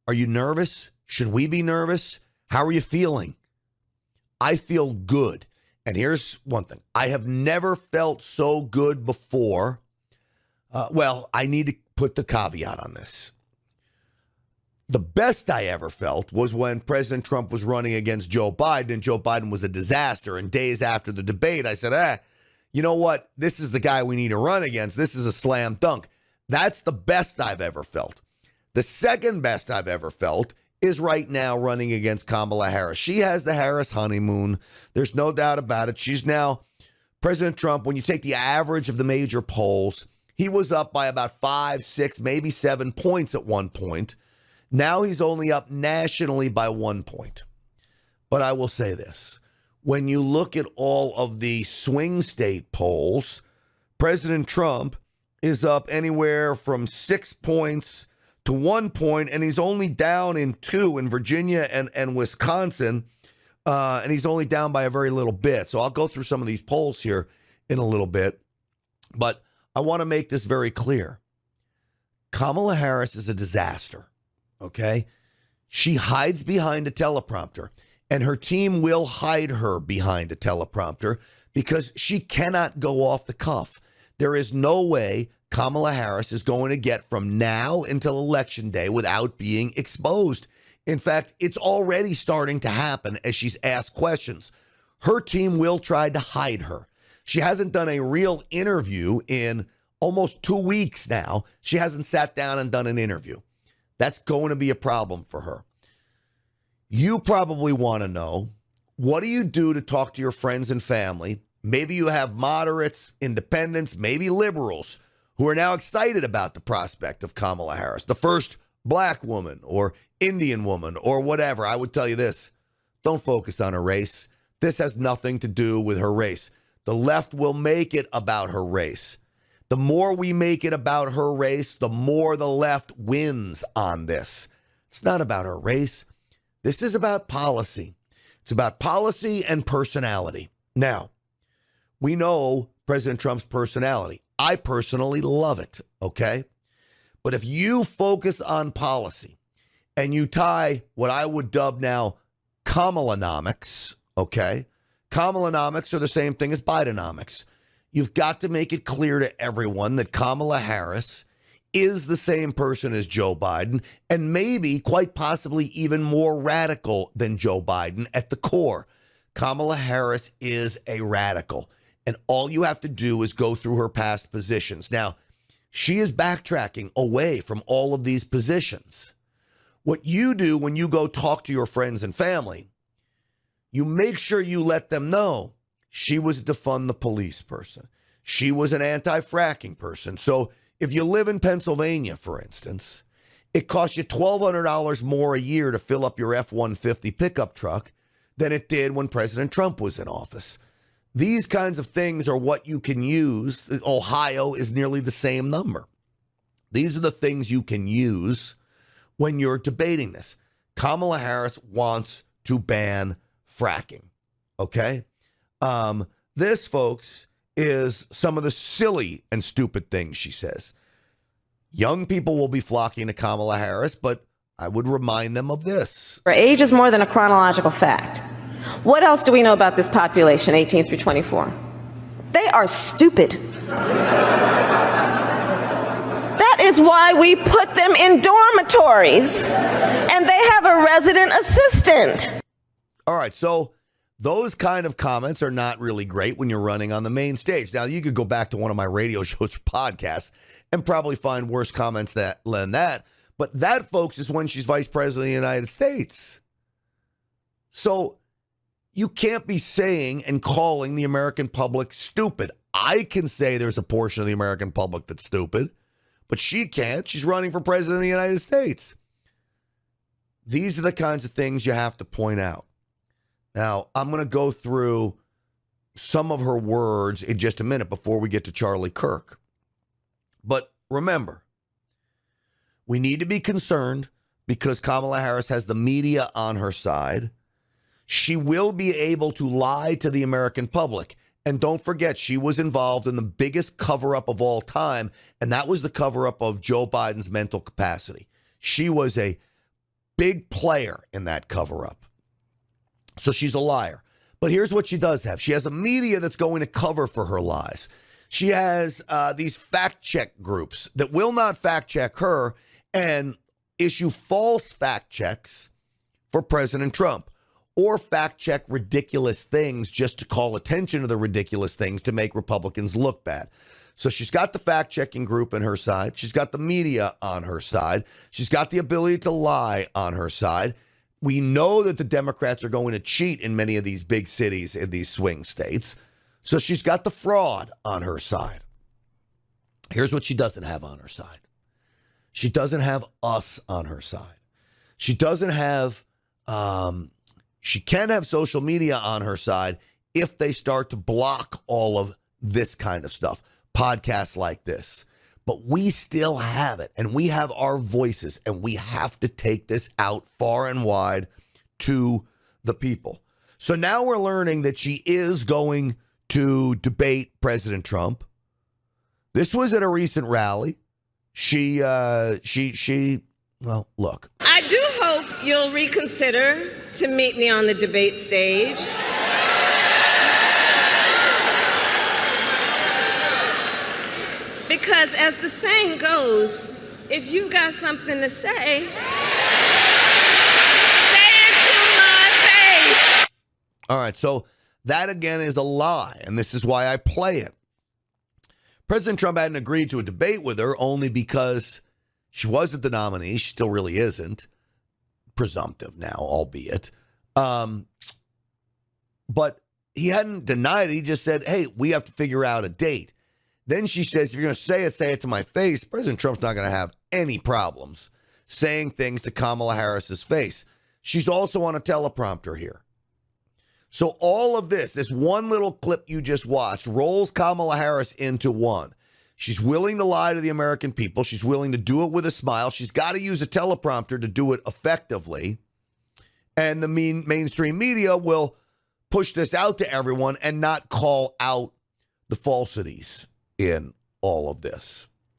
Are you nervous? Should we be nervous? How are you feeling? I feel good. And here's one thing. I have never felt so good before. I need to put the caveat on this. The best I ever felt was when President Trump was running against Joe Biden, and Joe Biden was a disaster. And days after the debate, I said, you know what? This is the guy we need to run against. This is a slam dunk. That's the best I've ever felt. The second best I've ever felt is right now running against Kamala Harris. She has the Harris honeymoon. There's no doubt about it. She's now President Trump. When you take the average of the major polls, he was up by about 5, 6, maybe 7 points at one point. Now he's only up nationally by 1 point. But I will say this. When you look at all of the swing state polls, President Trump is up anywhere from 6 points to 1 point, and he's only down in 2 in Virginia and Wisconsin, and he's only down by a very little bit. So I'll go through some of these polls here in a little bit, but I want to make this very clear. Kamala Harris is a disaster. Okay, she hides behind a teleprompter, and her team will hide her behind a teleprompter because she cannot go off the cuff. There is no way Kamala Harris is going to get from now until Election Day without being exposed. In fact, it's already starting to happen as she's asked questions. Her team will try to hide her. She hasn't done a real interview in almost 2 weeks now. She hasn't sat down and done an interview. That's going to be a problem for her. You probably want to know, what do you do to talk to your friends and family? Maybe you have moderates, independents, maybe liberals who are now excited about the prospect of Kamala Harris, the first black woman or Indian woman or whatever. I would tell you this, don't focus on her race. This has nothing to do with her race. The left will make it about her race. The more we make it about her race, the more the left wins on this. It's not about her race. This is about policy. It's about policy and personality. Now, we know President Trump's personality. I personally love it, okay? But if you focus on policy and you tie what I would dub now Kamalanomics, okay? Kamalanomics are the same thing as Bidenomics. You've got to make it clear to everyone that Kamala Harris is the same person as Joe Biden, and maybe quite possibly even more radical than Joe Biden at the core. Kamala Harris is a radical, and all you have to do is go through her past positions. Now, she is backtracking away from all of these positions. What you do when you go talk to your friends and family, you make sure you let them know she was a defund the police person. She was an anti-fracking person. So if you live in Pennsylvania, for instance, it costs you $1,200 more a year to fill up your F-150 pickup truck than it did when President Trump was in office. These kinds of things are what you can use. Ohio is nearly the same number. These are the things you can use when you're debating this. Kamala Harris wants to ban fracking, okay? This, folks, is some of the silly and stupid things she says. Young people will be flocking to Kamala Harris, but I would remind them of this. Age is more than a chronological fact. What else do we know about this population, 18 through 24? They are stupid. That is why we put them in dormitories, and they have a resident assistant. All right, so those kind of comments are not really great when you're running on the main stage. Now, you could go back to one of my radio shows or podcasts and probably find worse comments than that. But that, folks, is when she's vice president of the United States. So you can't be saying and calling the American public stupid. I can say there's a portion of the American public that's stupid, but she can't. She's running for president of the United States. These are the kinds of things you have to point out. Now, I'm going to go through some of her words in just a minute before we get to Charlie Kirk. But remember, we need to be concerned because Kamala Harris has the media on her side. She will be able to lie to the American public. And don't forget, she was involved in the biggest cover-up of all time, and that was the cover-up of Joe Biden's mental capacity. She was a big player in that cover-up. So she's a liar. But here's what she does have. She has a media that's going to cover for her lies. She has these fact-check groups that will not fact-check her and issue false fact checks for President Trump, or fact-check ridiculous things just to call attention to the ridiculous things to make Republicans look bad. So she's got the fact-checking group on her side. She's got the media on her side. She's got the ability to lie on her side. We know that the Democrats are going to cheat in many of these big cities in these swing states. So she's got the fraud on her side. Here's what she doesn't have on her side. She doesn't have us on her side. She doesn't have, she can have social media on her side if they start to block all of this kind of stuff, podcasts like this. But we still have it, and we have our voices, and we have to take this out far and wide to the people. So now we're learning that she is going to debate President Trump. This was at a recent rally. Well, look. I do hope you'll reconsider to meet me on the debate stage. Because as the saying goes, if you've got something to say it to my face. All right, so that again is a lie, and this is why I play it. President Trump hadn't agreed to a debate with her only because she wasn't the nominee. She still really isn't. Presumptive now, albeit. But he hadn't denied it. He just said, hey, we have to figure out a date. Then she says, if you're going to say it to my face, President Trump's not going to have any problems saying things to Kamala Harris's face. She's also on a teleprompter here. So all of this one little clip you just watched, rolls Kamala Harris into one. She's willing to lie to the American people. She's willing to do it with a smile. She's got to use a teleprompter to do it effectively. And the mainstream media will push this out to everyone and not call out the falsities in all of this.